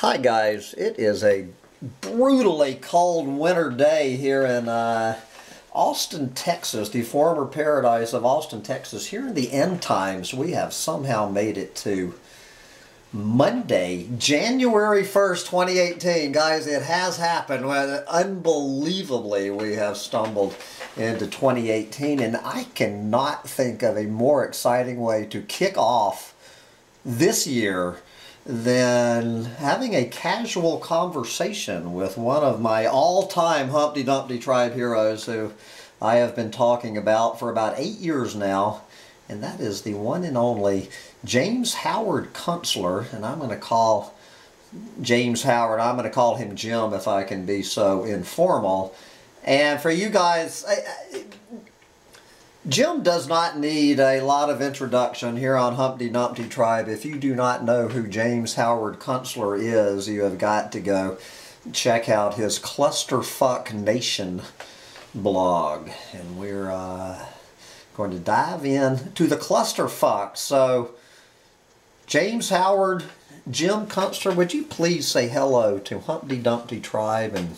Hi guys, it is a brutally cold winter day here in Austin, Texas, the former paradise of Austin, Texas. Here in the end times, we have somehow made it to Monday, January 1st, 2018. Guys, it has happened. Unbelievably, we have stumbled into 2018, and I cannot think of a more exciting way to kick off this year than having a casual conversation with one of my all-time Humpty Dumpty tribe heroes who I have been talking about for about 8 years now, and that is the one and only James Howard Kunstler. And I'm going to call James Howard, I'm going to call him Jim if I can be so informal. And for you guys, Jim does not need a lot of introduction here on Humpty Dumpty Tribe. If you do not know who James Howard Kunstler is, you have got to go check out his Clusterfuck Nation blog. And we're going to dive in to the clusterfuck. So, James Howard, Jim Kunstler, would you please say hello to Humpty Dumpty Tribe? And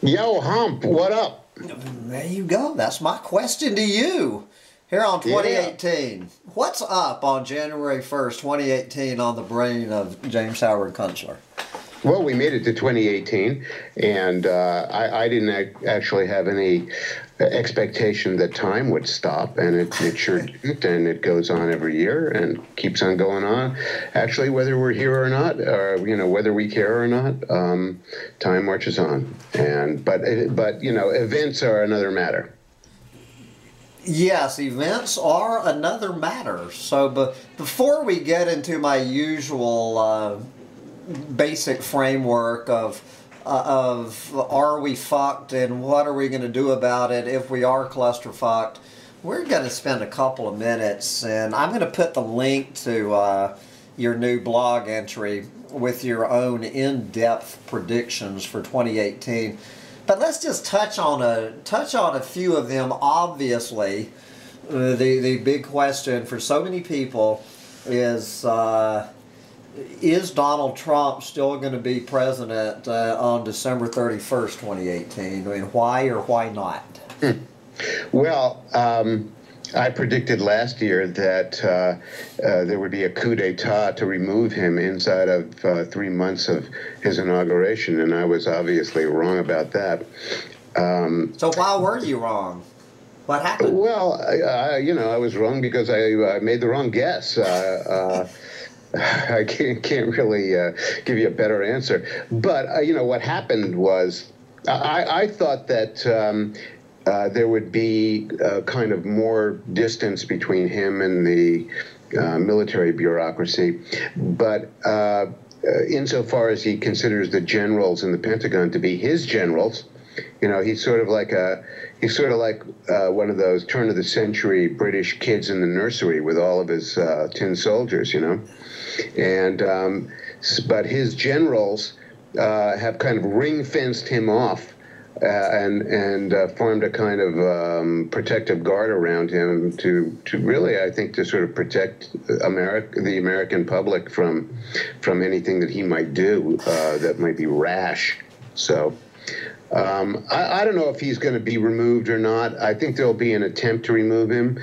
yo, Hump, what up? There you go. That's my question to you here on 2018. Yeah. What's up on January 1st, 2018 on the brain of James Howard Kunstler? Well, we made it to 2018, and I didn't actually have any expectation that time would stop, and it sure didn't, and it goes on every year and keeps on going on. Actually, whether we're here or not, or whether we care or not, time marches on. But events are another matter. Yes, events are another matter. So, before we get into my usual basic framework of are we fucked and what are we going to do about it if we are clusterfucked, we're going to spend a couple of minutes, and I'm going to put the link to your new blog entry with your own in-depth predictions for 2018. But let's just touch on a few of them. Obviously, the big question for so many people is Donald Trump still going to be president on December 31st, 2018? I mean, why or why not? Well, I predicted last year that there would be a coup d'etat to remove him inside of 3 months of his inauguration, and I was obviously wrong about that. So why were you wrong? What happened? Well, I was wrong because I made the wrong guess. I can't really give you a better answer. But, what happened was I thought that there would be kind of more distance between him and the military bureaucracy. But insofar as he considers the generals in the Pentagon to be his generals, he's sort of like one of those turn-of-the-century British kids in the nursery with all of his tin soldiers, And but his generals have kind of ring-fenced him off and formed a kind of protective guard around him to really, I think, to sort of protect the American public from anything that he might do that might be rash. So I don't know if he's going to be removed or not. I think there'll be an attempt to remove him.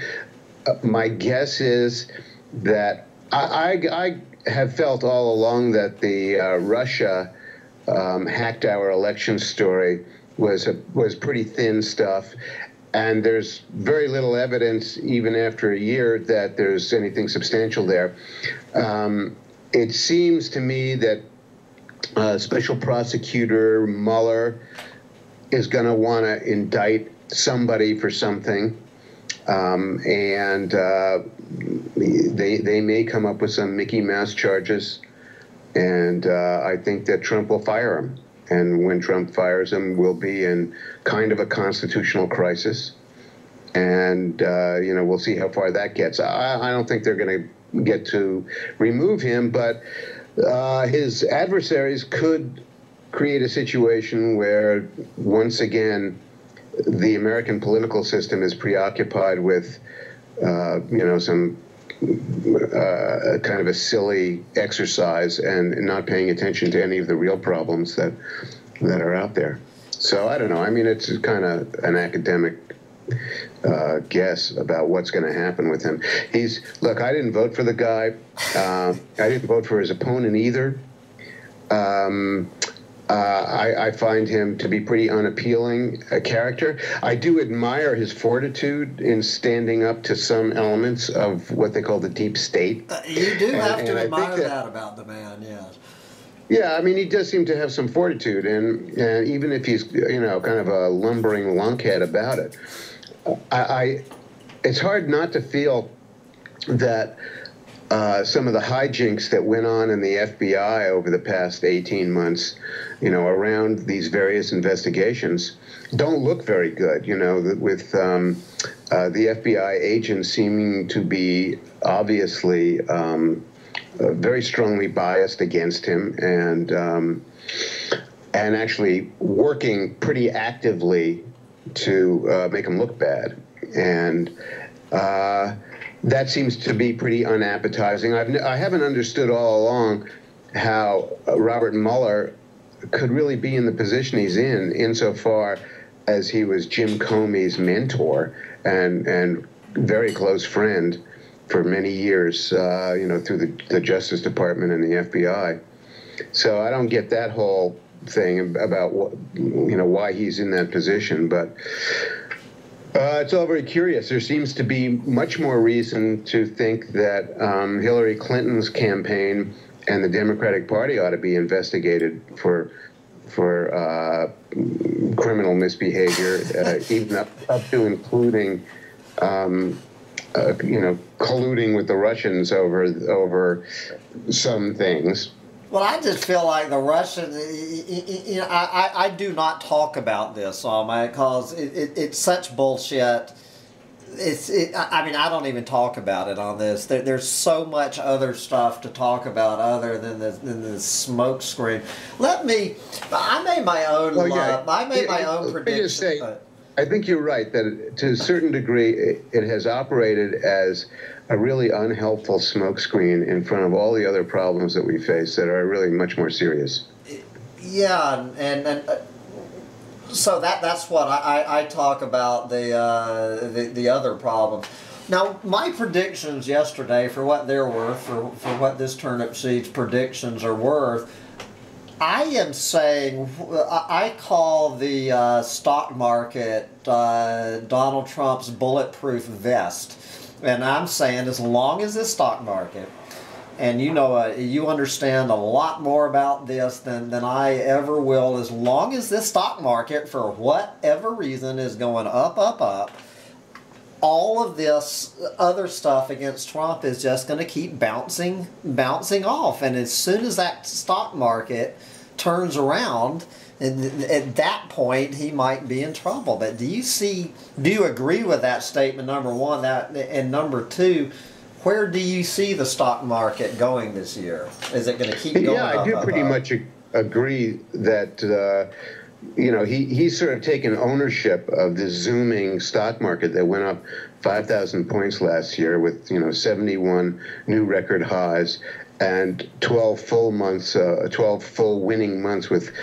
My guess is that I have felt all along that the Russia hacked our election story was pretty thin stuff, and there's very little evidence, even after a year, that there's anything substantial there. It seems to me that Special Prosecutor Mueller is going to want to indict somebody for something. And they may come up with some Mickey Mouse charges, and I think that Trump will fire him. And when Trump fires him, we'll be in kind of a constitutional crisis. And, we'll see how far that gets. I don't think they're going to get to remove him, but his adversaries could create a situation where, once again, the American political system is preoccupied with, some kind of a silly exercise and not paying attention to any of the real problems that are out there. So I don't know. I mean, it's kind of an academic guess about what's going to happen with him. Look, I didn't vote for the guy. I didn't vote for his opponent either. I find him to be pretty unappealing a character. I do admire his fortitude in standing up to some elements of what they call the deep state. You do have to admire that about the man, yes. Yeah, I mean, he does seem to have some fortitude, and even if he's, kind of a lumbering lunkhead about it, it's hard not to feel that some of the hijinks that went on in the FBI over the past 18 months, around these various investigations, don't look very good, with the FBI agents seeming to be obviously very strongly biased against him and actually working pretty actively to make him look bad. And that seems to be pretty unappetizing. I haven't understood all along how Robert Mueller could really be in the position he's in insofar as he was Jim Comey's mentor and very close friend for many years, through the Justice Department and the FBI. So I don't get that whole thing about why he's in that position, but it's all very curious. There seems to be much more reason to think that Hillary Clinton's campaign and the Democratic Party ought to be investigated for criminal misbehavior, even up to including colluding with the Russians over some things. Well, I just feel like the Russians, I do not talk about this, because it's such bullshit. I don't even talk about it on this. There's so much other stuff to talk about other than the smoke screen. I made my own. I made my own prediction. I think you're right that to a certain degree it has operated as a really unhelpful smokescreen in front of all the other problems that we face that are really much more serious. Yeah, and so that's what I talk about the other problems. Now, my predictions yesterday, for what they're worth, for what this Turnip Seeds predictions are worth, I am saying, I call the stock market Donald Trump's bulletproof vest. And I'm saying as long as this stock market, and you understand a lot more about this than I ever will, as long as this stock market, for whatever reason, is going up, up, up, all of this other stuff against Trump is just going to keep bouncing off. And as soon as that stock market turns around, at that point he might be in trouble. But do you agree with that statement, number one? And number two, where do you see the stock market going this year? Is it going to keep going up? Yeah, I do pretty much agree that he's sort of taken ownership of the zooming stock market that went up 5,000 points last year with 71 new record highs and 12 full months, 12 full winning months with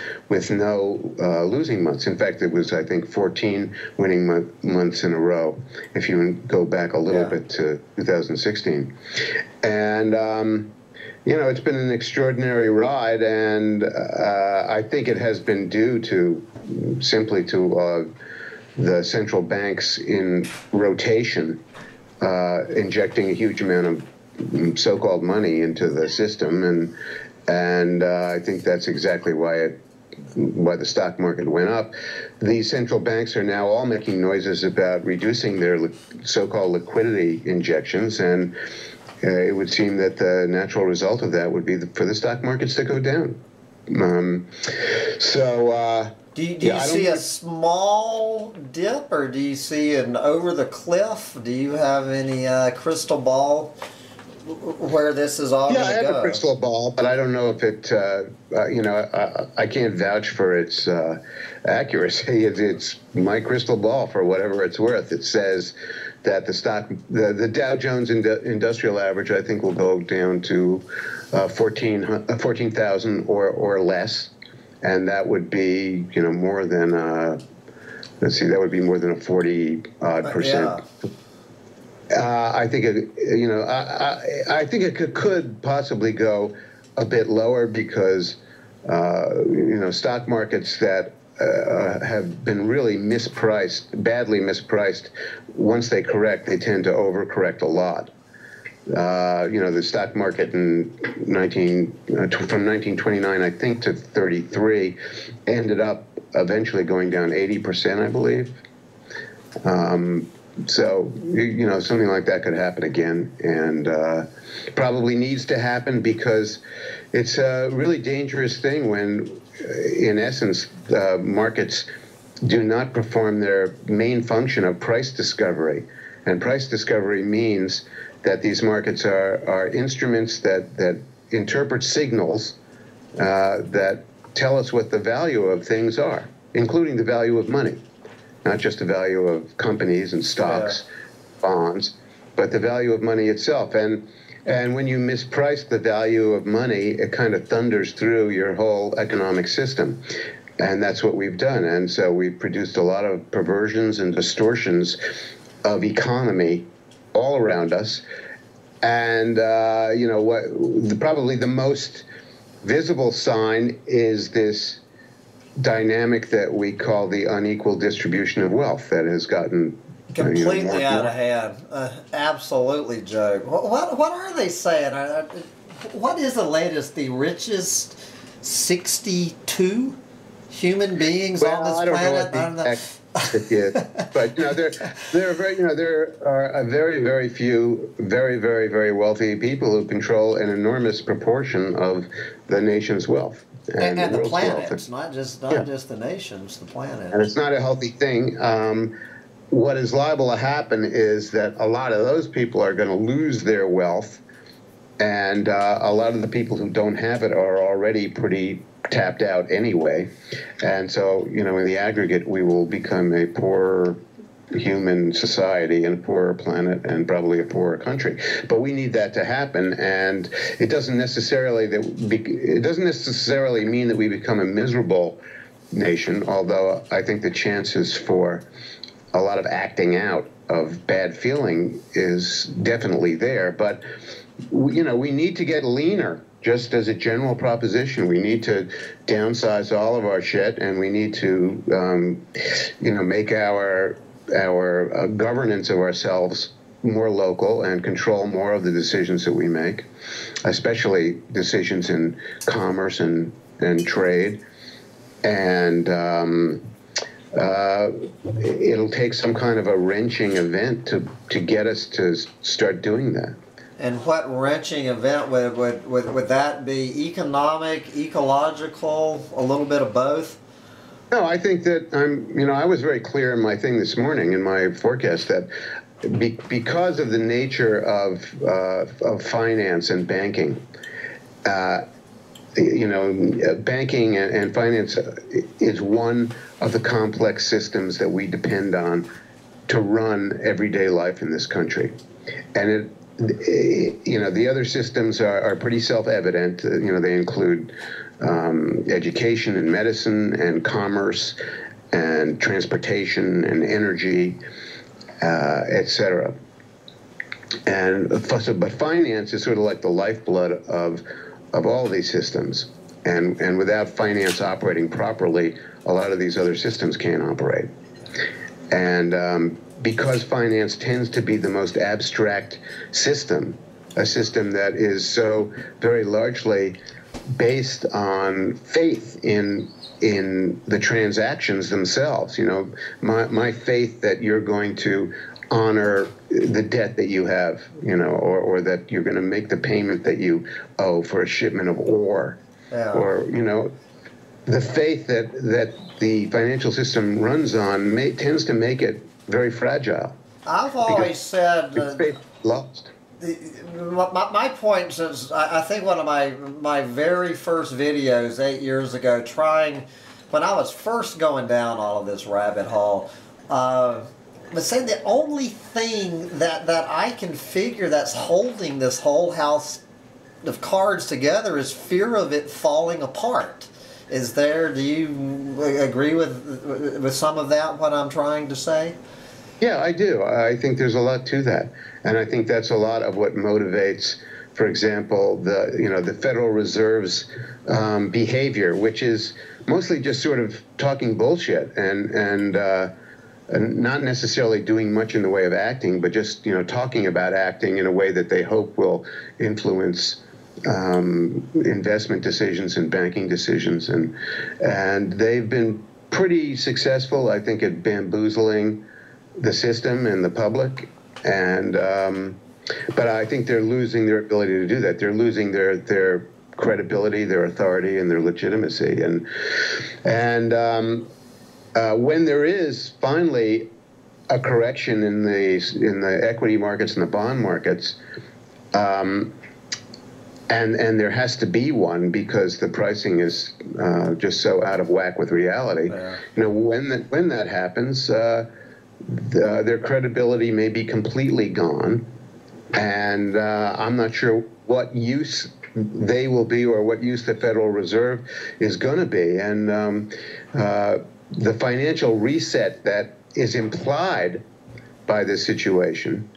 no losing months. In fact, it was, I think, 14 winning months in a row, if you go back a little bit to 2016. And, it's been an extraordinary ride, and I think it has been due simply to the central banks in rotation injecting a huge amount of so-called money into the system, and I think that's exactly why the stock market went up. These central banks are now all making noises about reducing their so-called liquidity injections, and it would seem that the natural result of that would be for the stock markets to go down. Do you see a small dip, or do you see an over the cliff? Do you have any crystal ball where this is all Yeah, going I to have go. a crystal ball, but I don't know if it, I can't vouch for its accuracy. It's my crystal ball for whatever it's worth. It says that the Dow Jones Industrial Average, I think, will go down to 14,000 or less, and that would be, more than that would be more than a 40% I think I think it could possibly go a bit lower because stock markets that have been really badly mispriced. Once they correct, they tend to overcorrect a lot. The stock market from 1929, I think, to 33, ended up eventually going down 80%, I believe. So, something like that could happen again, and probably needs to happen because it's a really dangerous thing when, in essence, markets do not perform their main function of price discovery. And price discovery means that these markets are instruments that interpret signals that tell us what the value of things are, including the value of money. Not just the value of companies and stocks, bonds, but the value of money itself. And when you misprice the value of money, it kind of thunders through your whole economic system. And that's what we've done. And so we've produced a lot of perversions and distortions of economy all around us. And, probably the most visible sign is this dynamic that we call the unequal distribution of wealth that has gotten completely out of hand. Absolutely, Joe. What are they saying? What is the latest? The richest 62 human beings on this planet? But there are a very few very wealthy people who control an enormous proportion of the nation's wealth. And the planet. It's not just the nations, the planet. And it's not a healthy thing. What is liable to happen is that a lot of those people are going to lose their wealth, and a lot of the people who don't have it are already pretty tapped out anyway. And so, in the aggregate, we will become a poor human society and a poorer planet and probably a poorer country. But we need that to happen, and it doesn't necessarily mean that we become a miserable nation, although I think the chances for a lot of acting out of bad feeling is definitely there. But we need to get leaner. Just as a general proposition, we need to downsize all of our shit, and we need to make our governance of ourselves more local and control more of the decisions that we make, especially decisions in commerce and trade. And it'll take some kind of a wrenching event to get us to start doing that. And what wrenching event would that be? Economic, ecological, a little bit of both? No, I think that I was very clear in my thing this morning, in my forecast, that because of the nature of finance and banking, banking and finance is one of the complex systems that we depend on to run everyday life in this country. And the other systems are pretty self-evident. They include education and medicine and commerce and transportation and energy, etc. But finance is sort of like the lifeblood of all these systems. And without finance operating properly, a lot of these other systems can't operate. And because finance tends to be the most abstract system, a system that is so very largely based on faith in the transactions themselves. My faith that you're going to honor the debt that you have, or that you're going to make the payment that you owe for a shipment of ore, or the faith that the financial system runs on tends to make it very fragile. I've always said faith lost. my point, since I think one of my very first videos 8 years ago, when I was first going down all of this rabbit hole, but saying the only thing that I can figure that's holding this whole house of cards together is fear of it falling apart. Do you agree with some of that, what I'm trying to say? Yeah, I do. I think there's a lot to that. And I think that's a lot of what motivates, for example, the Federal Reserve's behavior, which is mostly just sort of talking bullshit and not necessarily doing much in the way of acting, but just talking about acting in a way that they hope will influence investment decisions and banking decisions, and they've been pretty successful, I think, at bamboozling the system and the public, and but I think they're losing their ability to do that. They're losing their credibility, their authority, and their legitimacy, and when there is finally a correction in the equity markets and the bond markets, and there has to be one because the pricing is just so out of whack with reality. Yeah. When that happens, their credibility may be completely gone, and I'm not sure what use they will be or what use the Federal Reserve is going to be. And the financial reset that is implied by this situation,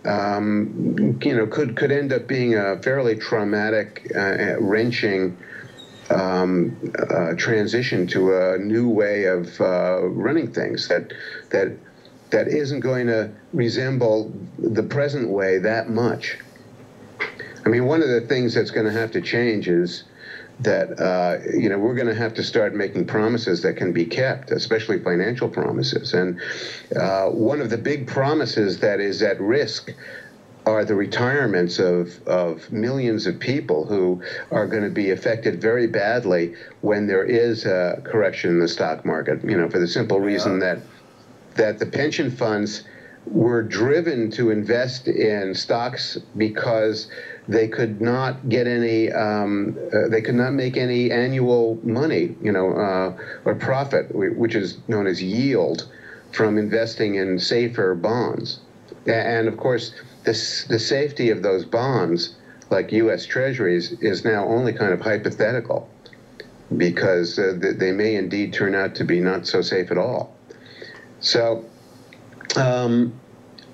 could end up being a fairly traumatic, wrenching transition to a new way of running things that isn't going to resemble the present way that much. I mean, one of the things that's going to have to change is that we're going to have to start making promises that can be kept, especially financial promises. And one of the big promises that is at risk are the retirements of millions of people who are going to be affected very badly when there is a correction in the stock market, for the simple reason that the pension funds were driven to invest in stocks because they could not get any, they could not make any annual money, or profit, which is known as yield, from investing in safer bonds. And of course, the safety of those bonds, like U.S. Treasuries, is now only kind of hypothetical, because they may indeed turn out to be not so safe at all. So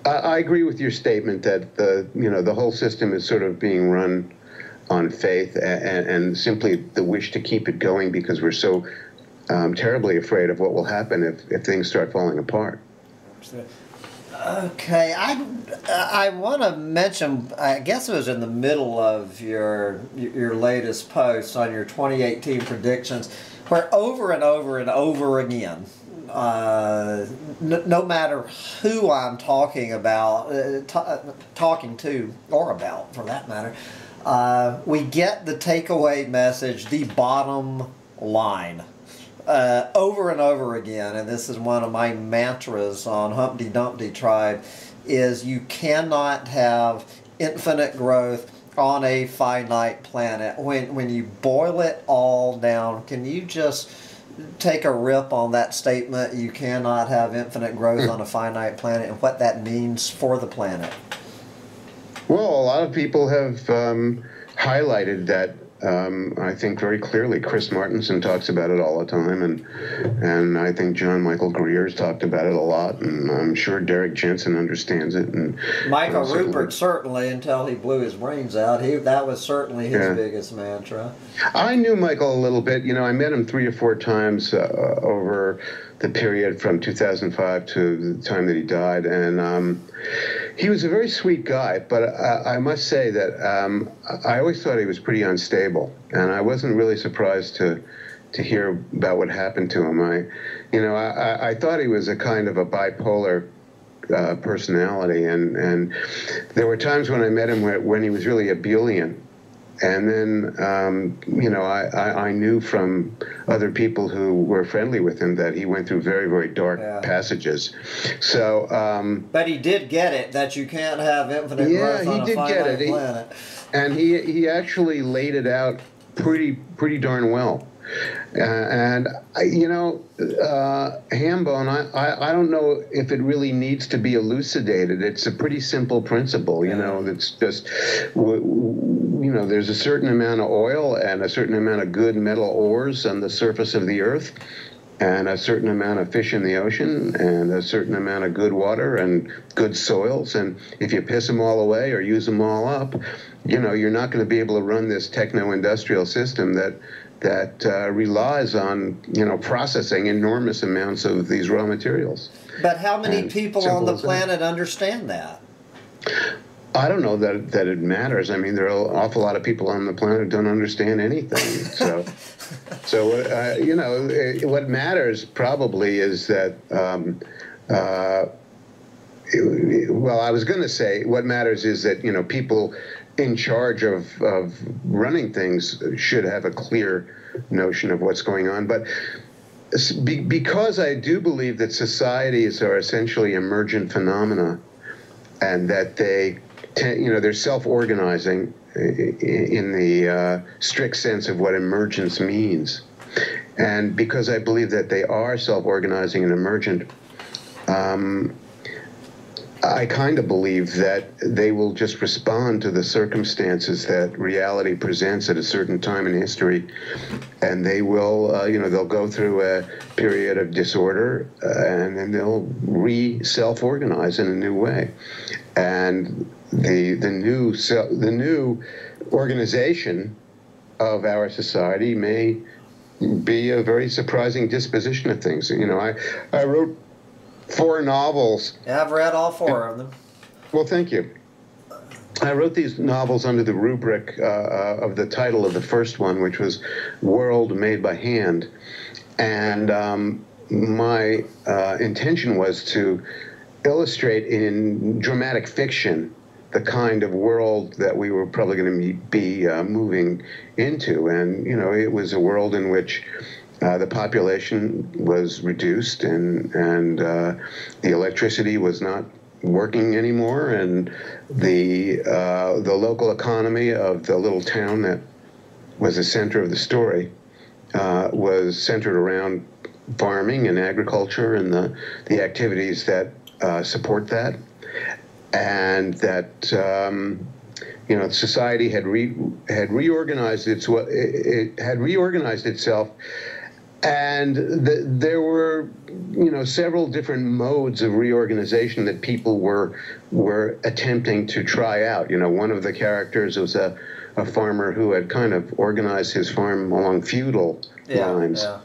I agree with your statement that the whole system is sort of being run on faith and simply the wish to keep it going because we're so terribly afraid of what will happen if things start falling apart. Okay, I want to mention, I guess it was in the middle of your latest post on your 2018 predictions, where over and over and over again, no matter who I'm talking about, talking to, or about for that matter, we get the takeaway message, the bottom line. Over and over again, and this is one of my mantras on Humpty Dumpty Tribe, is you cannot have infinite growth on a finite planet. When you boil it all down, can you just take a rip on that statement, you cannot have infinite growth on a finite planet, and what that means for the planet? Well, a lot of people have highlighted that. I think very clearly. Chris Martenson talks about it all the time, and I think John Michael Greer's talked about it a lot, and I'm sure Derek Jensen understands it. And Michael Rupert certainly, until he blew his brains out, that was certainly his biggest mantra. I knew Michael a little bit. I met him 3 or 4 times over the period from 2005 to the time that he died, and he was a very sweet guy, but I must say that I always thought he was pretty unstable, and I wasn't really surprised to hear about what happened to him. I thought he was a kind of a bipolar personality, and there were times when I met him when he was really ebullient, And then, I knew from other people who were friendly with him that he went through very, very dark passages. So, but he did get it, that you can't have infinite growth on a finite planet. And he actually laid it out pretty darn well. Hambone, I don't know if it really needs to be elucidated. It's a pretty simple principle, that's just, there's a certain amount of oil and a certain amount of good metal ores on the surface of the earth, and a certain amount of fish in the ocean, and a certain amount of good water and good soils. And if you piss them all away or use them all up, you're not going to be able to run this techno-industrial system that relies on, processing enormous amounts of these raw materials. But how many people on the planet understand that? I don't know that it matters. I mean, there are an awful lot of people on the planet who don't understand anything. So, what matters probably is that, I was going to say what matters is that, people in charge of running things should have a clear notion of what's going on. But because I do believe that societies are essentially emergent phenomena, and that they're self-organizing in the strict sense of what emergence means, and because I believe that they are self-organizing and emergent, I kind of believe that they will just respond to the circumstances that reality presents at a certain time in history, and they will, they'll go through a period of disorder, and then they'll self-organize in a new way, and the new organization of our society may be a very surprising disposition of things. I wrote 4 novels. Yeah, I've read all 4 of them. Well, thank you. I wrote these novels under the rubric of the title of the first one, which was World Made by Hand. And my intention was to illustrate in dramatic fiction the kind of world that we were probably going to be moving into. And, it was a world in which the population was reduced, and the electricity was not working anymore, and the local economy of the little town that was the center of the story was centered around farming and agriculture and the activities that support that, and that society had reorganized itself. And there were, several different modes of reorganization that people were attempting to try out. One of the characters was a farmer who had kind of organized his farm along feudal lines. Yeah.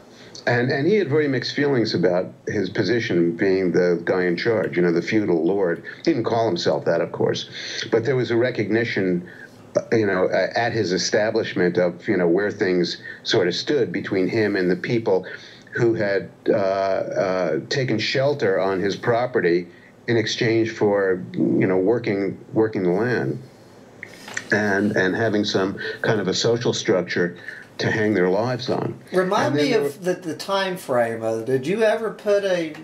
And he had very mixed feelings about his position, being the guy in charge, the feudal lord. He didn't call himself that, of course, but there was a recognition at his establishment of, where things sort of stood between him and the people who had taken shelter on his property in exchange for, working the land and having some kind of a social structure to hang their lives on. Remind me of the time frame. Did you ever put a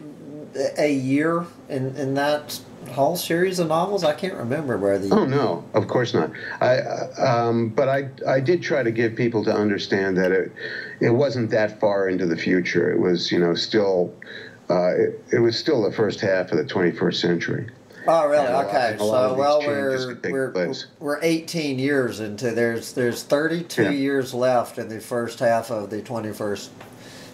year in that whole series of novels? I can't remember where the... Oh, no, of course not. But I did try to give people to understand that it wasn't that far into the future. It was, still, it was still the first half of the 21st century. Oh, really? Okay. So, well, we're 18 years into, there's 32 years left in the first half of the 21st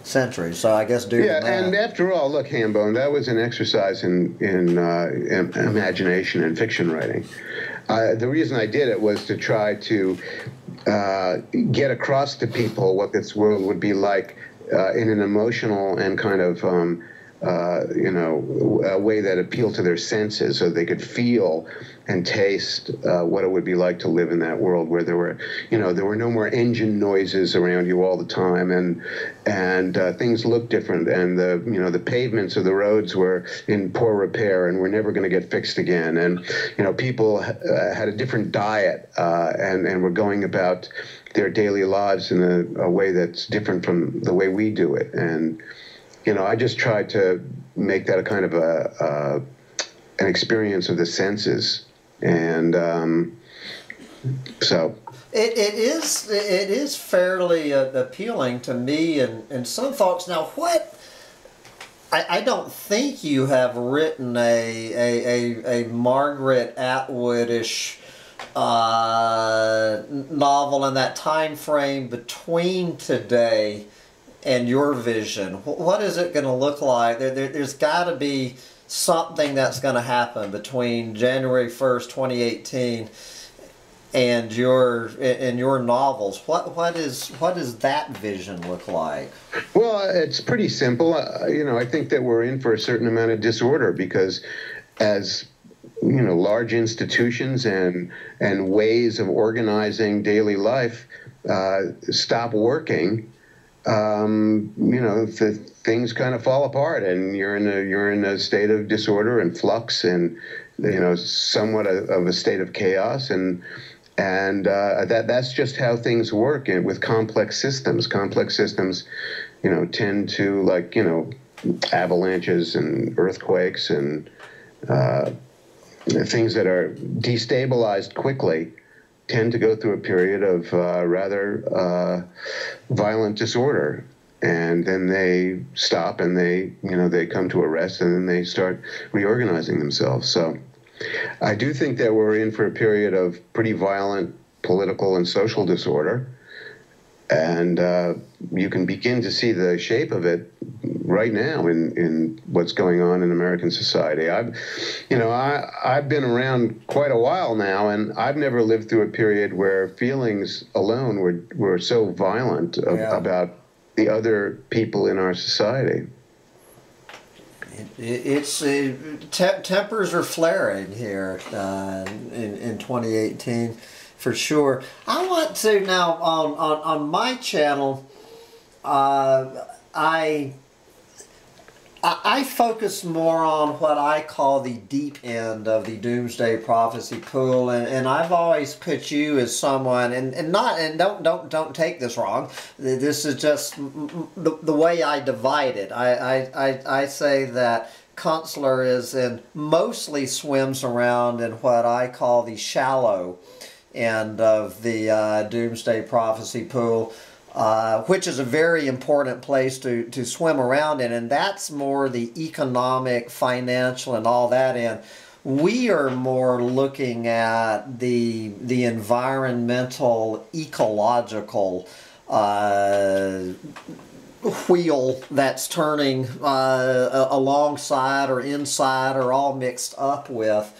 century. So I guess do the math. And after all, look, Hambone, that was an exercise in imagination and fiction writing. The reason I did it was to try to get across to people what this world would be like in an emotional and kind of a way that appealed to their senses, so they could feel and taste what it would be like to live in that world where there were no more engine noises around you all the time, and things looked different, and the pavements of the roads were in poor repair and were never going to get fixed again, and people had a different diet and were going about their daily lives in a way that's different from the way we do it. And I just tried to make that a kind of an experience of the senses, and so it is fairly appealing to me and some folks. Now, what I don't think you have written a Margaret Atwoodish novel in that time frame between today and your vision. What is it going to look like? There's got to be something that's going to happen between January 1st, 2018 and your novels. What does that vision look like? Well, it's pretty simple. I think that we're in for a certain amount of disorder, because as large institutions and ways of organizing daily life stop working, things kind of fall apart, and you're in a state of disorder and flux, and somewhat of a state of chaos, and that's just how things work with complex systems. Complex systems, tend to, avalanches and earthquakes and things that are destabilized quickly tend to go through a period of rather violent disorder, and then they stop, and they come to a rest, and then they start reorganizing themselves. So I do think that we're in for a period of pretty violent political and social disorder, and you can begin to see the shape of it right now in what's going on in American society. I've been around quite a while now, and I've never lived through a period where feelings alone were so violent about the other people in our society. Tempers are flaring here in 2018 for sure. I want to now on my channel. I focus more on what I call the deep end of the doomsday prophecy pool, and I've always put you as someone, and don't take this wrong. This is just the way I divide it. I say that Kunstler mostly swims around in what I call the shallow end of the doomsday prophecy pool. Which is a very important place to swim around in, and that's more the economic, financial, and all that end. We are more looking at the environmental, ecological wheel that's turning alongside or inside or all mixed up with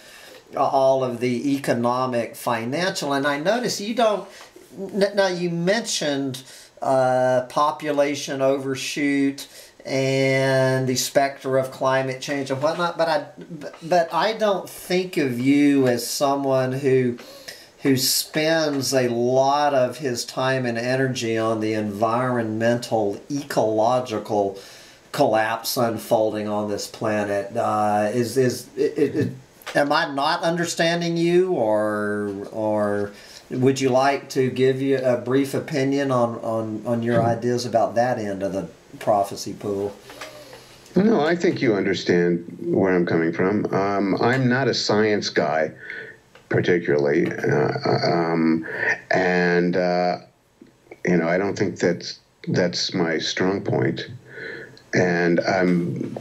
all of the economic, financial. And I notice you don't. Now, you mentioned population overshoot and the specter of climate change and whatnot, but I don't think of you as someone who spends a lot of his time and energy on the environmental, ecological collapse unfolding on this planet. Am I not understanding you, or would you like to give you a brief opinion on your ideas about that end of the prophecy pool? No, I think you understand where I'm coming from. I'm not a science guy, particularly, and I don't think that's my strong point. And I'm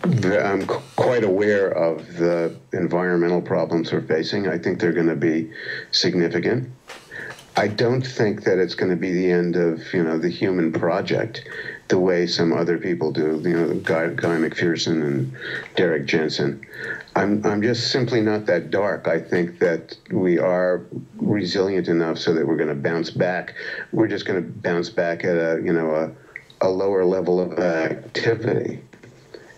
quite aware of the environmental problems we're facing. I think they're going to be significant. I don't think that it's going to be the end of the human project, the way some other people do. Guy McPherson and Derek Jensen. I'm just simply not that dark. I think that we are resilient enough so that we're going to bounce back. We're just going to bounce back at a lower level of activity.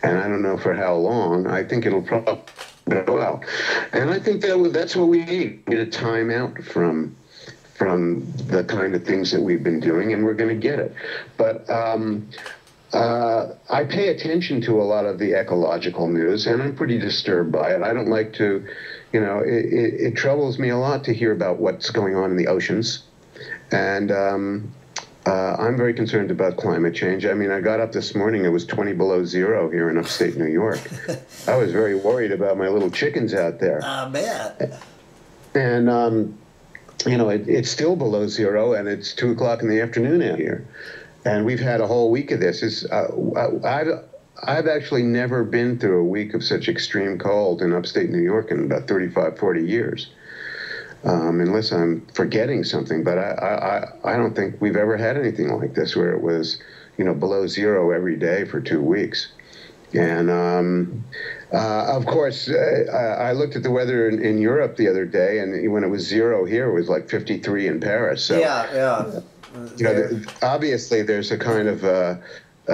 and I don't know for how long. I think it'll probably go well. And I think that's what we need. We need a time out from the kind of things that we've been doing, and we're going to get it. But I pay attention to a lot of the ecological news, and I'm pretty disturbed by it. I don't like to, it troubles me a lot to hear about what's going on in the oceans. And I'm very concerned about climate change. I mean, I got up this morning, it was 20 below zero here in upstate New York. I was very worried about my little chickens out there. I bet. And, it's still below zero, and it's 2 o'clock in the afternoon out here. And we've had a whole week of this. I've actually never been through a week of such extreme cold in upstate New York in about 35, 40 years. Unless I'm forgetting something, but I don't think we've ever had anything like this where it was, below zero every day for 2 weeks. And of course, I looked at the weather in Europe the other day, and when it was zero here, it was like 53 in Paris. So, yeah. Obviously there's a kind of a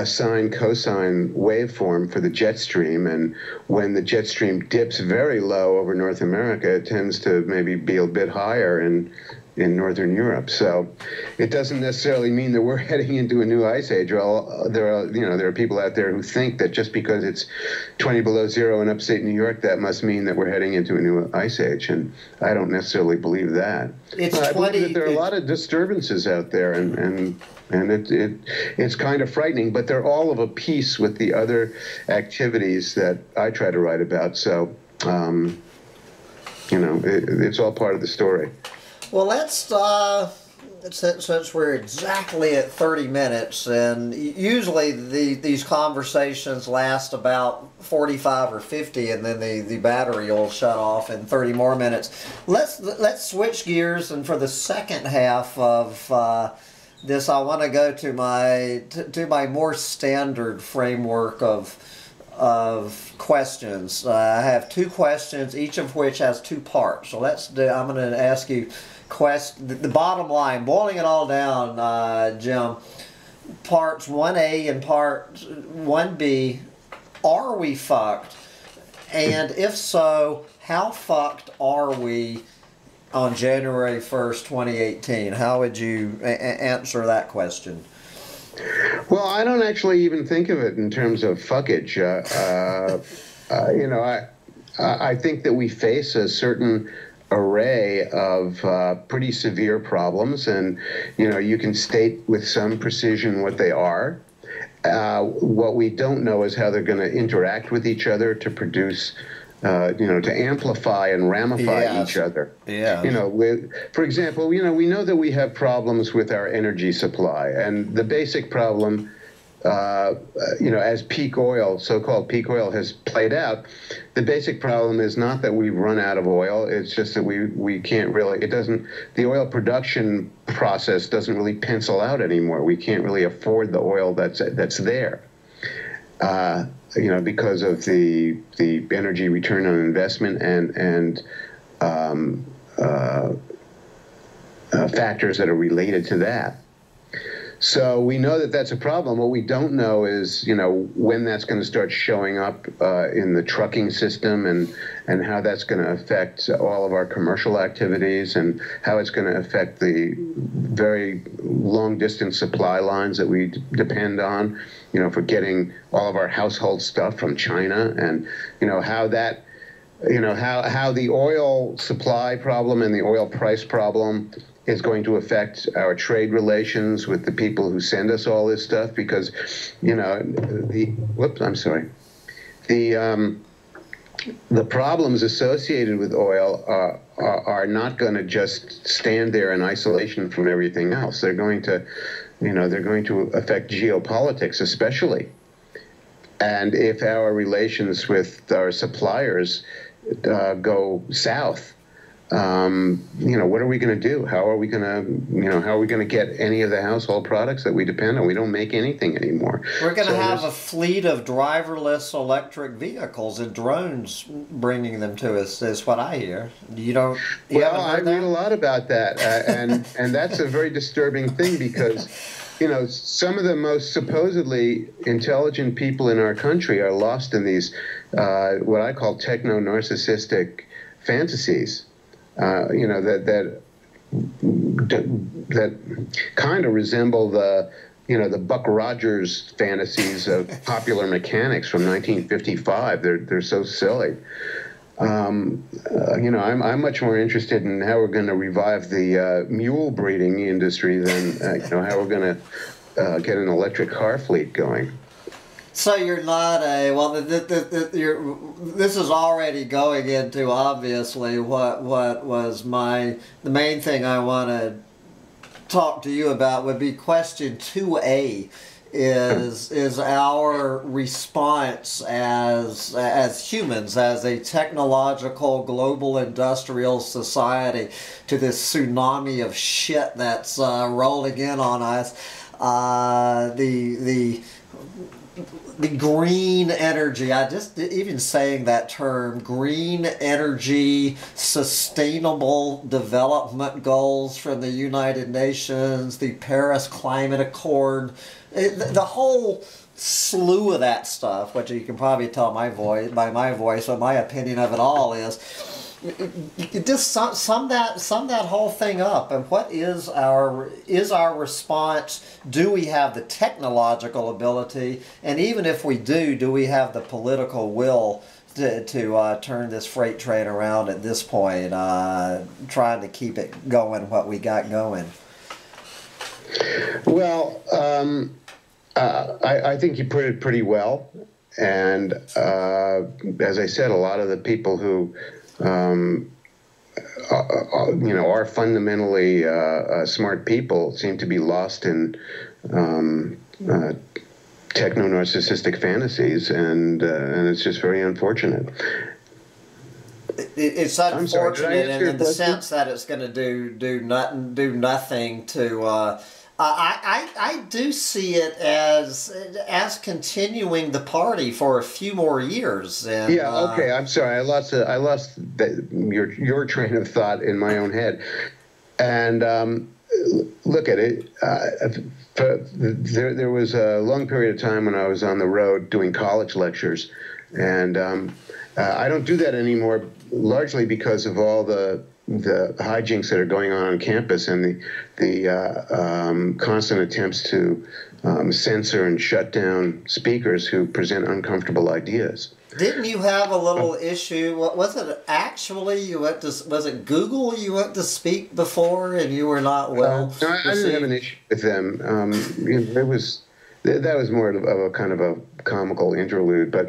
sine-cosine waveform for the jet stream, and when the jet stream dips very low over North America, it tends to maybe be a bit higher in Northern Europe. So it doesn't necessarily mean that we're heading into a new ice age. There are people out there who think that just because it's 20 below zero in upstate New York, that must mean that we're heading into a new ice age, and I don't necessarily believe that. I believe that there are a lot of disturbances out there, and it's kind of frightening, but they're all of a piece with the other activities that I try to write about. So, it's all part of the story. Well, since we're exactly at 30 minutes, and usually these conversations last about 45 or 50, and then the battery will shut off in 30 more minutes. Let's switch gears, and for the second half of this, I want to go to my more standard framework of questions. I have 2 questions, each of which has 2 parts. So I'm going to ask you the bottom line, boiling it all down, Jim. Parts 1A and part 1B, are we fucked? And if so, how fucked are we on January 1st, 2018? How would you answer that question? Well, I don't actually even think of it in terms of fuckage. I think that we face a certain array of pretty severe problems, and you can state with some precision what they are. What we don't know is how they're going to interact with each other to produce to amplify and ramify each other. Yeah. For example, we know that we have problems with our energy supply, and the basic problem, as peak oil, so-called peak oil, has played out, the basic problem is not that we've run out of oil. It's just that we can't really. The oil production process doesn't really pencil out anymore. We can't really afford the oil that's there. Because of the energy return on investment and factors that are related to that. So we know that that's a problem. What we don't know is, when that's going to start showing up in the trucking system, and how that's going to affect all of our commercial activities, and how it's going to affect the very long-distance supply lines that we depend on, for getting all of our household stuff from China, and how that, how the oil supply problem and the oil price problem is going to affect our trade relations with the people who send us all this stuff, because, the problems associated with oil are not going to just stand there in isolation from everything else. They're going to, affect geopolitics especially. And if our relations with our suppliers go south, what are we going to do? How are we going to get any of the household products that we depend on? We don't make anything anymore. We're going to have a fleet of driverless electric vehicles and drones bringing them to us, is what I hear. I read a lot about that, and that's a very disturbing thing, because you know, some of the most supposedly intelligent people in our country are lost in these, what I call techno-narcissistic fantasies, you know, that kind of resemble the, you know, the Buck Rogers fantasies of popular mechanics from 1955. They're so silly. You know, I'm much more interested in how we're going to revive the mule breeding industry than you know, how we're going to get an electric car fleet going. So you're not a, well, this is already going into, obviously, what was the main thing I want to talk to you about would be question 2A. Is our response as humans, as a technological global industrial society, to this tsunami of shit that's rolling in on us, the green energy, I just, even saying that term, green energy, sustainable development goals from the United Nations, the Paris Climate Accord, the whole slew of that stuff, which you can probably tell by my voice, what my opinion of it all is. Just sum that whole thing up. And what is our response? Do we have the technological ability? And even if we do we have the political will to turn this freight train around at this point, trying to keep it going, what we got going? Well, I think you put it pretty well. And as I said, a lot of the people who you know, are fundamentally smart people seem to be lost in techno-narcissistic fantasies, and it's just very unfortunate. It's unfortunate in the sense that it's going to do nothing to. I do see it as continuing the party for a few more years. And, yeah. Okay. I'm sorry. I lost your train of thought in my own head. And look at it. There was a long period of time when I was on the road doing college lectures, and I don't do that anymore, largely because of all the hijinks that are going on campus and the constant attempts to censor and shut down speakers who present uncomfortable ideas. Didn't you have a little issue? What was it actually? You went to, was it Google you went to speak before and you were not well? No, I didn't have an issue with them. It was that was more of a kind of a comical interlude, but.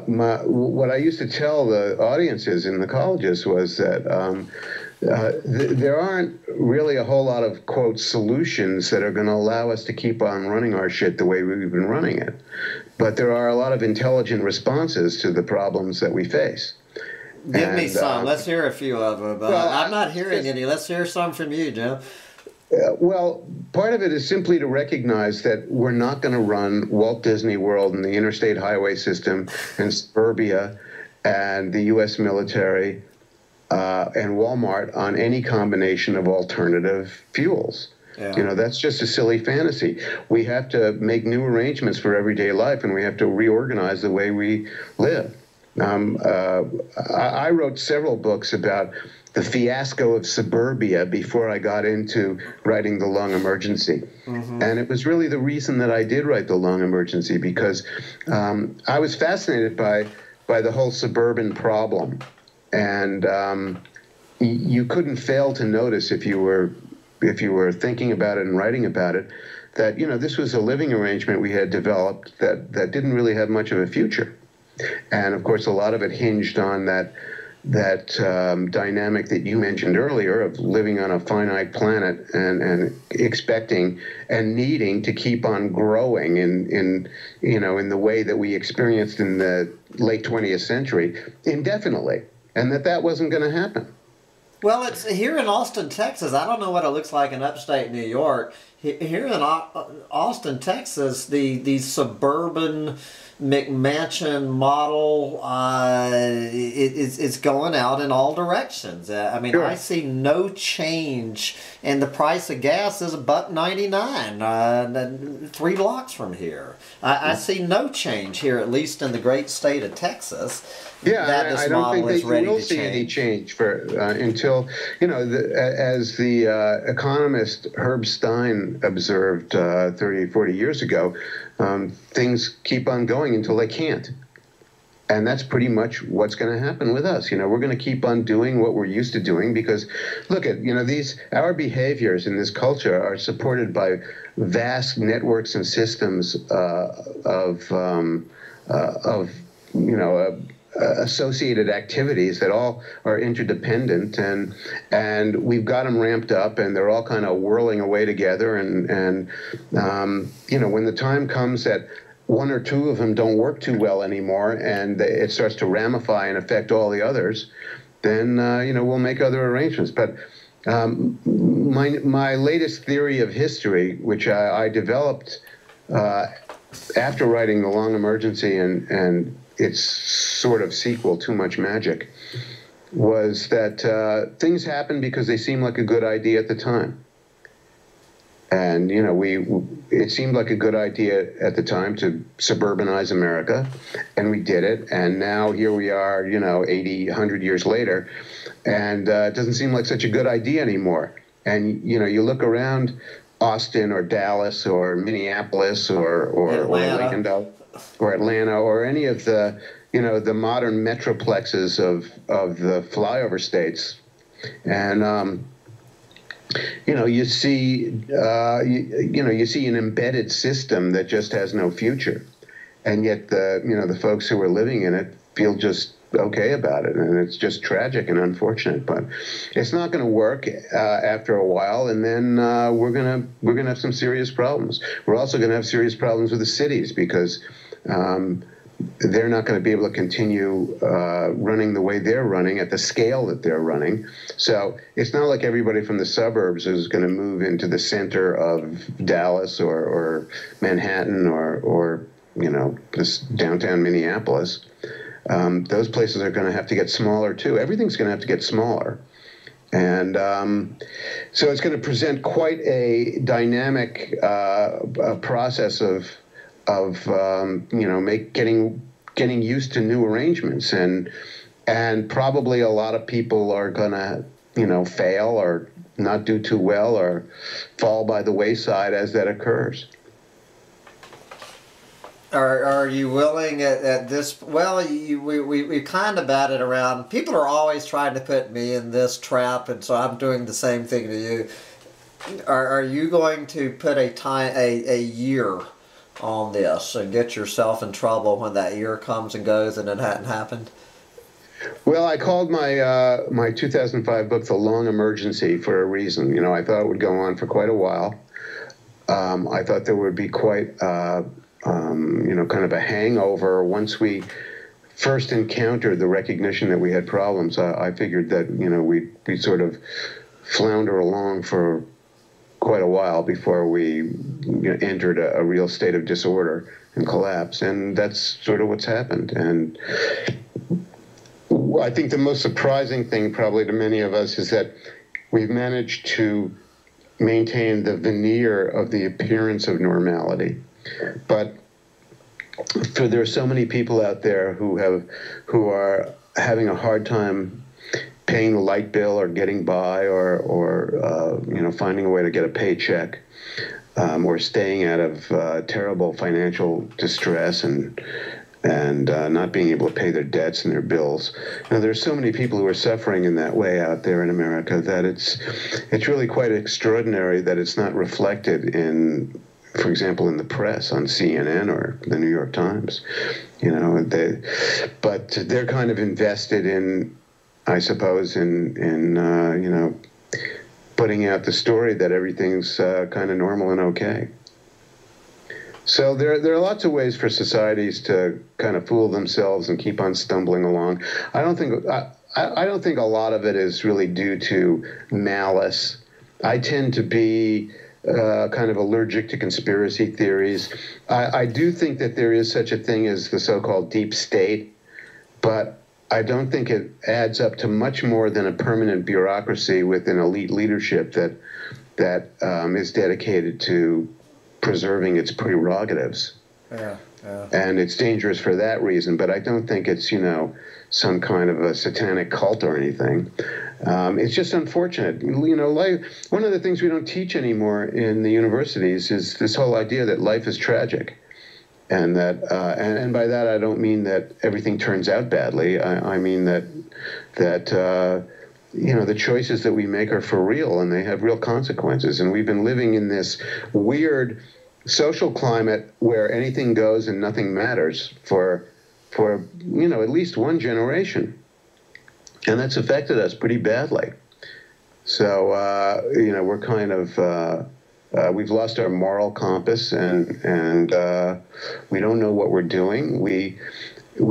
What I used to tell the audiences in the colleges was that there aren't really a whole lot of, quote, solutions that are going to allow us to keep on running our shit the way we've been running it. But there are a lot of intelligent responses to the problems that we face. Give me some. Let's hear a few of them. Well, I'm not hearing any. Let's hear some from you, Jim. Well, part of it is simply to recognize that we're not going to run Walt Disney World and the interstate highway system and suburbia and the U.S. military and Walmart on any combination of alternative fuels. Yeah. You know, that's just a silly fantasy. We have to make new arrangements for everyday life, and we have to reorganize the way we live. I wrote several books about the fiasco of suburbia before I got into writing The Long Emergency. Mm-hmm. And it was really the reason that I did write The Long Emergency, because I was fascinated by the whole suburban problem. And you couldn't fail to notice if you were thinking about it and writing about it, that, you know, this was a living arrangement we had developed that didn't really have much of a future. And of course, a lot of it hinged on that dynamic that you mentioned earlier of living on a finite planet and expecting and needing to keep on growing in the way that we experienced in the late 20th century indefinitely, and that wasn't going to happen. Well, it's here in Austin, Texas. I don't know what it looks like in upstate New York. Here in Austin, Texas, the suburban McMansion model, it's going out in all directions. I mean, Sure. I see no change, and the price of gas is $1.99, 3 blocks from here. I see no change here, at least in the great state of Texas. Yeah, that this I don't think model that is you ready will to see any change. change for until, as the economist Herb Stein observed 30, 40 years ago, things keep on going until they can't. And that's pretty much what's going to happen with us. We're going to keep on doing what we're used to doing because, look at, our behaviors in this culture are supported by vast networks and systems associated activities that all are interdependent, and we've got them ramped up, and they're all kind of whirling away together. And when the time comes that one or two of them don't work too well anymore, and it starts to ramify and affect all the others, then we'll make other arrangements. But my latest theory of history, which I developed after writing The Long Emergency and its sort of sequel, Too Much Magic, was that things happen because they seem like a good idea at the time. And, it seemed like a good idea at the time to suburbanize America, and we did it. And now here we are, 80, 100 years later, and it doesn't seem like such a good idea anymore. And, you look around Austin or Dallas or Minneapolis or Orlando or Atlanta or any of the, the modern metroplexes of the flyover states. And, you see an embedded system that just has no future. And yet the folks who are living in it feel just okay about it, and it's just tragic and unfortunate. But it's not going to work after a while, and then we're gonna have some serious problems. We're also going to have serious problems with the cities because they're not going to be able to continue running the way they're running at the scale that they're running. So it's not like everybody from the suburbs is going to move into the center of Dallas or Manhattan or this downtown Minneapolis. Those places are going to have to get smaller too. Everything's going to have to get smaller. And so it's going to present quite a dynamic process of getting used to new arrangements, and probably a lot of people are gonna fail or not do too well or fall by the wayside as that occurs. Are you willing at this? Well, we kind of batted around. People are always trying to put me in this trap, and so I'm doing the same thing to you. Are you going to put a year on this and get yourself in trouble when that year comes and goes and it hadn't happened? Well, I called my 2005 book The Long Emergency for a reason. I thought it would go on for quite a while. I thought there would be quite kind of a hangover once we first encountered the recognition that we had problems. I figured that we'd sort of flounder along for quite a while before we entered a real state of disorder and collapse, and that's sort of what's happened. And I think the most surprising thing probably to many of us is that we've managed to maintain the veneer of the appearance of normality, but there are so many people out there who are having a hard time paying the light bill or getting by or finding a way to get a paycheck, or staying out of terrible financial distress and not being able to pay their debts and their bills. There's so many people who are suffering in that way out there in America that it's really quite extraordinary that it's not reflected in, for example, in the press, on CNN or the New York Times. But they're kind of invested in, I suppose, in putting out the story that everything's kind of normal and okay. So there are lots of ways for societies to kind of fool themselves and keep on stumbling along. I don't think a lot of it is really due to malice. I tend to be kind of allergic to conspiracy theories. I do think that there is such a thing as the so-called deep state, but I don't think it adds up to much more than a permanent bureaucracy with an elite leadership that is dedicated to preserving its prerogatives. Yeah. And it's dangerous for that reason, but I don't think it's, some kind of a satanic cult or anything. It's just unfortunate. One of the things we don't teach anymore in the universities is this whole idea that life is tragic. And that, and by that I don't mean that everything turns out badly. I mean that the choices that we make are for real and they have real consequences. And we've been living in this weird social climate where anything goes and nothing matters for at least one generation, and that's affected us pretty badly. So we're kind of we've lost our moral compass, and we don't know what we're doing. We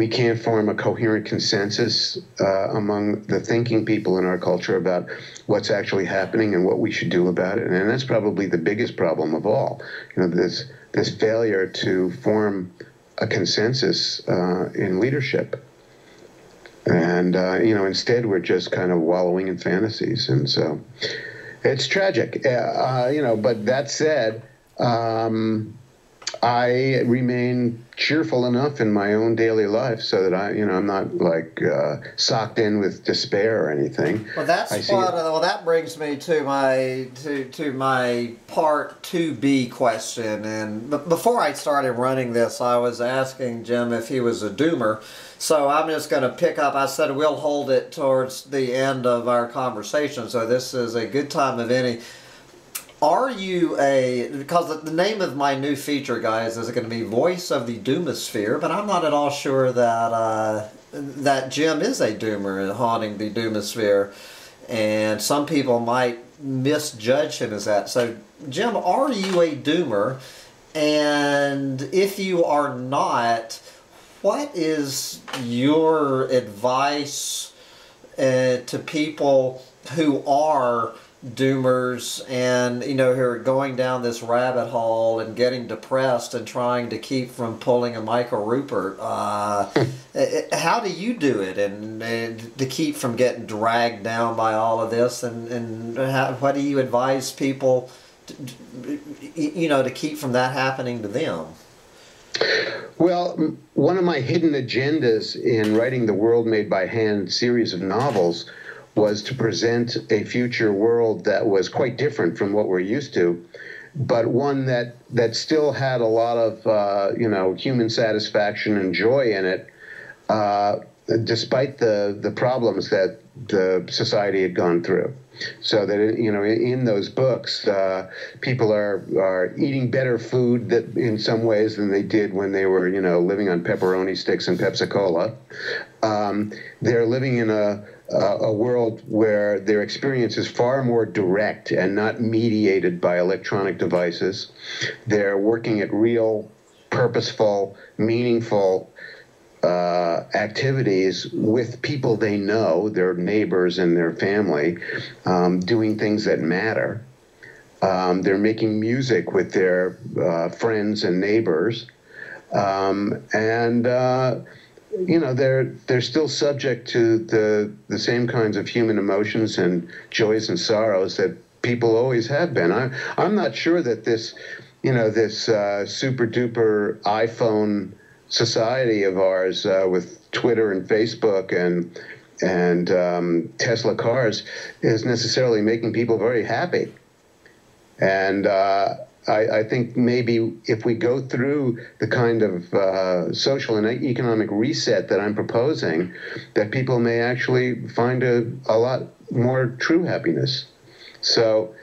can't form a coherent consensus among the thinking people in our culture about what's actually happening and what we should do about it. And that's probably the biggest problem of all. This failure to form a consensus in leadership. And instead we're just kind of wallowing in fantasies, and so it's tragic. But that said, I remain cheerful enough in my own daily life so that I'm not like socked in with despair or anything. Well, that brings me to my part 2B question. And before I started running this, I was asking Jim if he was a doomer. So I'm just going to pick up. I said we'll hold it towards the end of our conversation. So this is a good time of any. Are you because the name of my new feature, guys, is going to be Voice of the Doomosphere, but I'm not at all sure that that Jim is a doomer haunting the Doomosphere, and some people might misjudge him as that. So, Jim, are you a doomer? And if you are not, what is your advice to people who are doomers and who are going down this rabbit hole and getting depressed and trying to keep from pulling a Michael Rupert? How do you do it and to keep from getting dragged down by all of this, and what do you advise people to keep from that happening to them? Well, one of my hidden agendas in writing the World Made by Hand series of novels was to present a future world that was quite different from what we're used to, but one that still had a lot of human satisfaction and joy in it, despite the problems that the society had gone through. So that in those books, people are eating better food that in some ways than they did when they were living on pepperoni sticks and Pepsi-Cola. They're living in a world where their experience is far more direct and not mediated by electronic devices. They're working at real, purposeful, meaningful activities with people they know, their neighbors and their family, doing things that matter. They're making music with their friends and neighbors, they're still subject to the same kinds of human emotions and joys and sorrows that people always have been. I'm not sure that this super duper iPhone society of ours with Twitter and Facebook and Tesla cars is necessarily making people very happy. And I think maybe if we go through the kind of social and economic reset that I'm proposing, that people may actually find a lot more true happiness. So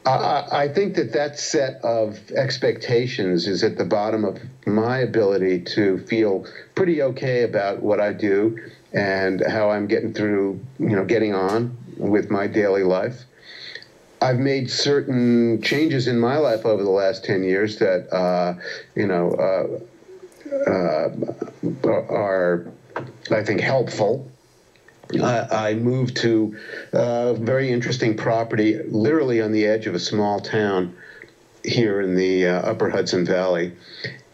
I think that set of expectations is at the bottom of my ability to feel pretty okay about what I do and how I'm getting through, getting on with my daily life. I've made certain changes in my life over the last 10 years that, are, I think, helpful. I moved to a very interesting property, literally on the edge of a small town here in the upper Hudson Valley,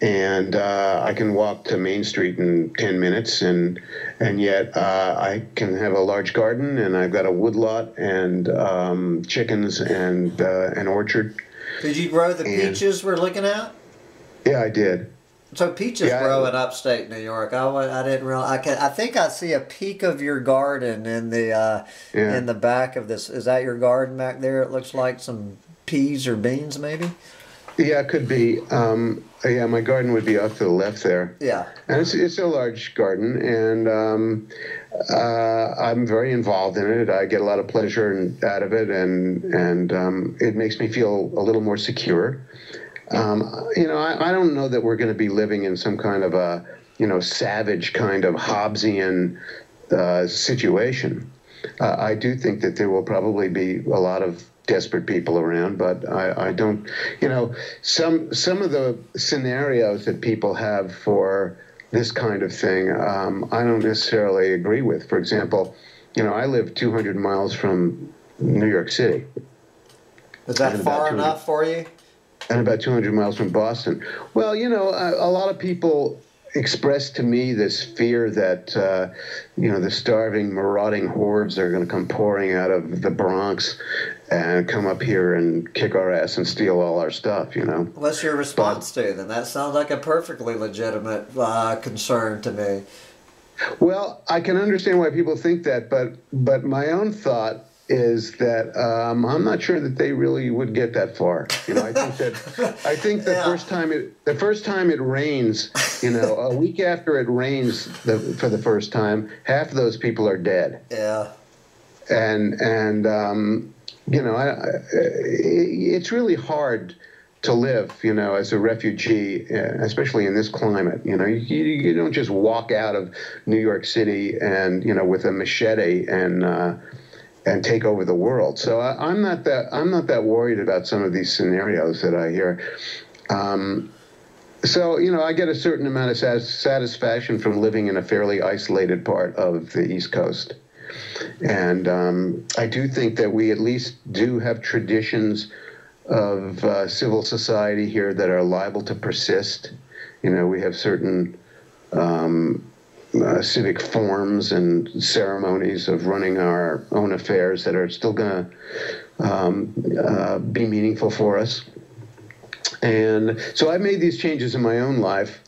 and I can walk to Main Street in 10 minutes, and yet I can have a large garden, and I've got a woodlot and chickens and an orchard. Did you grow the peaches we're looking at? Yeah, I did. So peaches grow in upstate New York. I didn't realize. I think I see a peek of your garden in the back of this. Is that your garden back there? It looks like some peas or beans, maybe. Yeah, it could be. Yeah, my garden would be off to the left there. Yeah. And it's a large garden, and I'm very involved in it. I get a lot of pleasure out of it, and it makes me feel a little more secure. I don't know that we're going to be living in some kind of a, savage kind of Hobbesian situation. I do think that there will probably be a lot of desperate people around, but I don't, some of the scenarios that people have for this kind of thing, I don't necessarily agree with. For example, I live 200 miles from New York City. Is that far enough for you? And about 200 miles from Boston. Well, a lot of people express to me this fear that, the starving, marauding hordes are going to come pouring out of the Bronx and come up here and kick our ass and steal all our stuff, What's your response to them? That sounds like a perfectly legitimate concern to me. Well, I can understand why people think that, but my own thought is that I'm not sure that they really would get that far. I think the first time it rains, a week after it rains for the first time, half of those people are dead. Yeah. And it's really hard to live, as a refugee, especially in this climate. You don't just walk out of New York City and with a machete and take over the world. So I'm not that worried about some of these scenarios that I hear. So I get a certain amount of satisfaction from living in a fairly isolated part of the East Coast. And I do think that we at least do have traditions of civil society here that are liable to persist. We have certain civic forms and ceremonies of running our own affairs that are still going to be meaningful for us. And so I made these changes in my own life,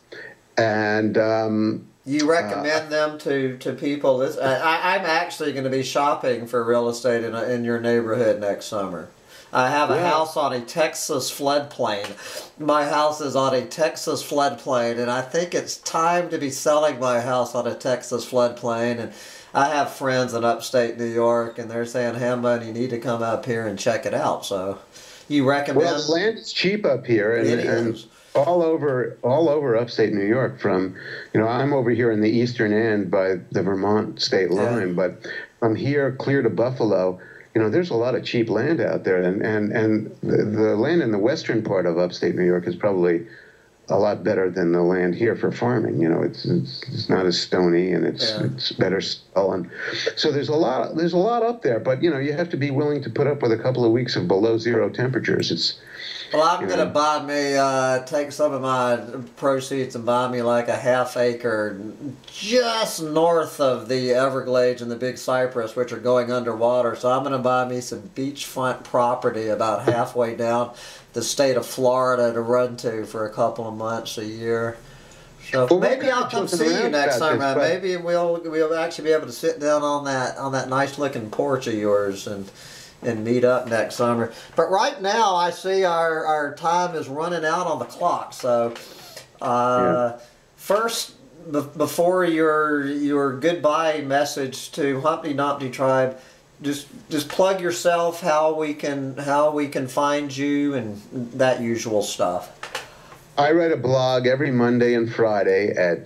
and you recommend them to people? I'm actually going to be shopping for real estate in your neighborhood next summer. I have a house on a Texas floodplain. My house is on a Texas floodplain, and I think it's time to be selling my house on a Texas floodplain. And I have friends in upstate New York, and they're saying, Hambone, you need to come up here and check it out. So you recommend? Well, land is cheap up here, and all over upstate New York. From I'm over here in the eastern end by the Vermont state line, but from here clear to Buffalo, there's a lot of cheap land out there, and the land in the western part of upstate New York is probably a lot better than the land here for farming. It's not as stony, and it's better soil, and so there's a lot up there. But you have to be willing to put up with a couple of weeks of below zero temperatures. Well, I'm going to buy me, take some of my proceeds and buy me like a half acre just north of the Everglades and the Big Cypress, which are going underwater. So I'm going to buy me some beachfront property about halfway down the state of Florida to run to for a couple of months a year. So maybe I'll come see you next summer. Maybe we'll actually be able to sit down on that nice looking porch of yours and meet up next summer. But right now, I see our time is running out on the clock. So, first, before your goodbye message to Humpty Dumpty Tribe, just plug yourself, how we can find you, and that usual stuff. I write a blog every Monday and Friday at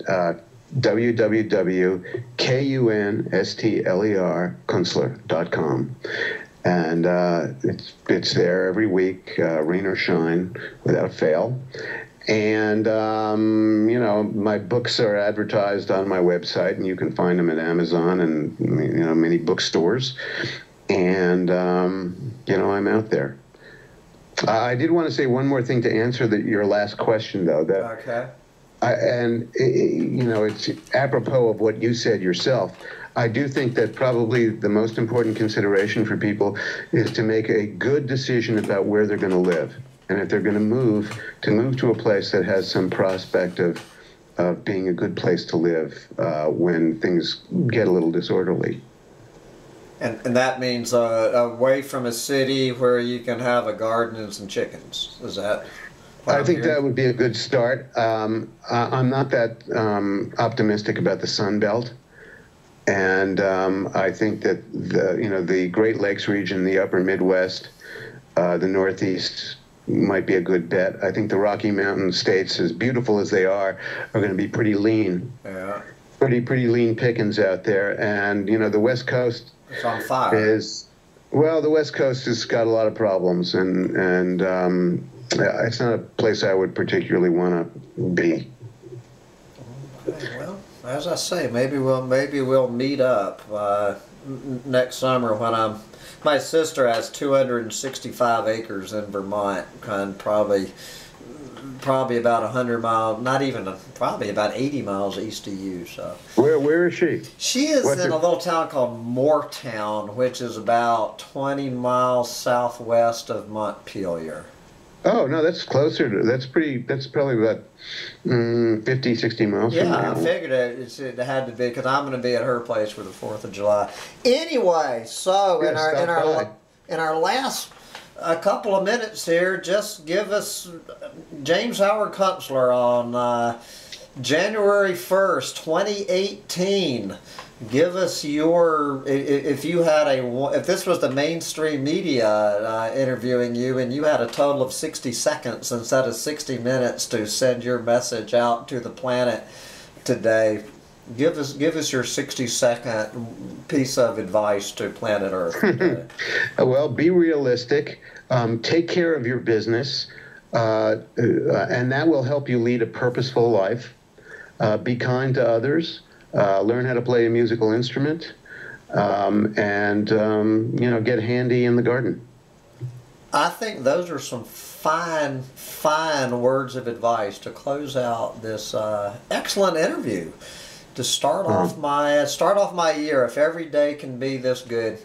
www.kunstler.com. And it's there every week, rain or shine, without fail. And my books are advertised on my website, and you can find them at Amazon and many bookstores. And I'm out there. I did want to say one more thing to answer your last question, though. Okay. You know, it's apropos of what you said yourself. I do think that probably the most important consideration for people is to make a good decision about where they're going to live. And if they're going to move to a place that has some prospect of being a good place to live when things get a little disorderly. And that means away from a city where you can have a garden and some chickens. Is that what I I'm think hearing? that would be a good start. I'm not that optimistic about the Sun Belt. And I think that the Great Lakes region, the upper Midwest, the Northeast might be a good bet. I think the Rocky Mountain states, as beautiful as they are going to be pretty lean. Yeah. Pretty lean pickings out there. And, you know, the West Coast It's on fire. The West Coast has got a lot of problems, and it's not a place I would particularly want to be. Okay, well, as I say, maybe we'll meet up next summer when my sister has 265 acres in Vermont, and probably about 100 miles, not even, probably about 80 miles east of you. So where is she? She is in a little town called Moortown, which is about 20 miles southwest of Montpelier. Oh, no, that's closer to, that's probably about 50, 60 miles from Yeah, now. I figured it had to be, because I'm going to be at her place for the 4th of July. Anyway, so Yeah, in our last couple of minutes here, just give us James Howard Kunstler on January 1st, 2018. Give us your, if this was the mainstream media interviewing you, and you had a total of 60 seconds instead of 60 minutes to send your message out to the planet today, give us your 60-second piece of advice to planet Earth today. Well, be realistic. Take care of your business, and that will help you lead a purposeful life. Be kind to others. Learn how to play a musical instrument, and get handy in the garden. I think those are some fine words of advice to close out this excellent interview. To start off my year, if every day can be this good,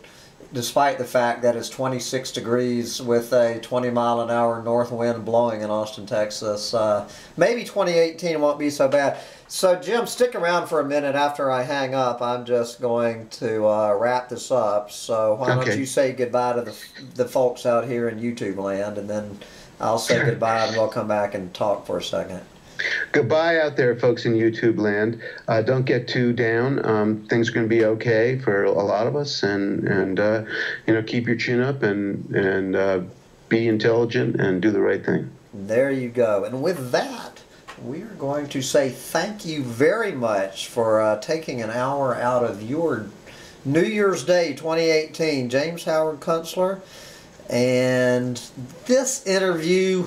despite the fact that it's 26 degrees with a 20-mile-an-hour north wind blowing in Austin, Texas, maybe 2018 won't be so bad. So, Jim, stick around for a minute after I hang up. I'm just going to wrap this up. So why don't you say goodbye to the folks out here in YouTube land, and then I'll say goodbye, and we'll come back and talk for a second. Goodbye out there, folks in YouTube land. Don't get too down. Things are going to be okay for a lot of us, and keep your chin up and be intelligent and do the right thing. There you go. And with that, we are going to say thank you very much for taking an hour out of your New Year's Day 2018. James Howard Kunstler. And this interview,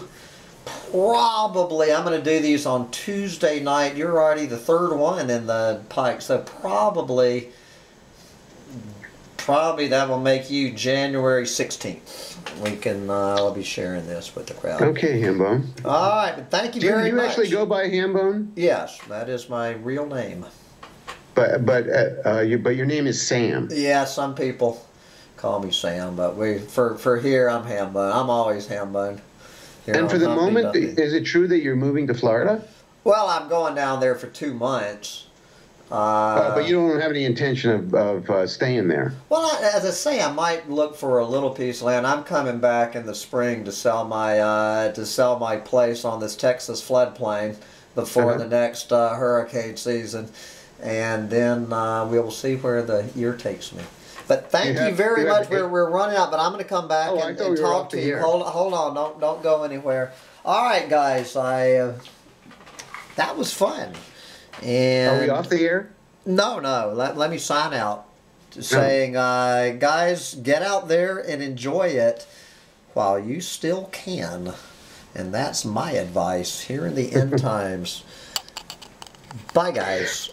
probably, I'm going to do these on Tuesday night. You're already the third one in the pike, so probably that will make you January 16th. I'll be sharing this with the crowd. Okay, Hambone. All right, but thank you very much. Do you actually go by Hambone? Yes, that is my real name. But your name is Sam. Yeah, some people call me Sam, but for here I'm Hambone. I'm always Hambone. And for the moment, is it true that you're moving to Florida? Well, I'm going down there for 2 months. But you don't have any intention of staying there. Well, as I say, I might look for a little piece of land. I'm coming back in the spring to sell my place on this Texas floodplain before the next hurricane season, and then we will see where the year takes me. But thank you very much. We're running out, but I'm going to come back and talk to you. Hold on, don't go anywhere. All right, guys, that was fun. And are we off the air? No. Let me sign out, saying, guys, get out there and enjoy it while you still can. And that's my advice here in the end times. Bye, guys.